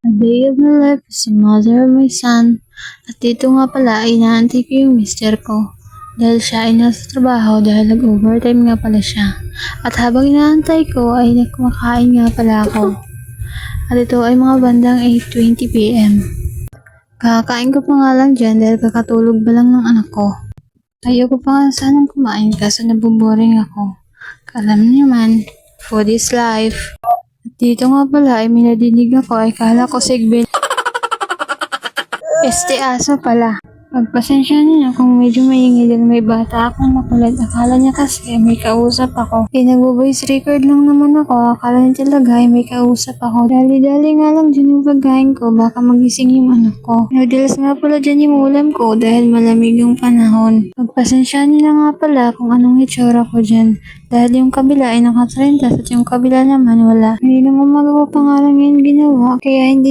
A day of my life as a mother of my son. At dito nga pala ay inaantay ko yung mister ko. Dahil siya ay nasa trabaho dahil nag-overtime nga pala siya. At habang inaantay ko ay kumakain nga pala ako. At ito ay mga bandang 8:20 PM. Kakakain ko pa nga lang dyan dahil kakatulog ba lang ng anak ko. Ayoko pa nga sanang kumain kaso nabuboring ako. Alam niyo man, food is life. At dito nga pala ay minadinig ako ay kala ko sigbin. Aso pala. Pagpasensya niyo kung medyo maingay dahil may bata akong makulit. Akala niya kasi may kausap ako. Nagvo-voice record lang naman ako. Akala niya talaga ay may kausap ako. Dali-dali nga lang dyan yung pagkain ko. Baka magising yung anak ko. Noodles nga pala dyan yung ulam ko dahil malamig yung panahon. Pagpasensya niyo na nga pala kung anong itsura ko dyan. Dahil yung kabila ay naka-30 at yung kabila naman wala. Hindi naman magawa pa nga lang yung ginawa. Kaya hindi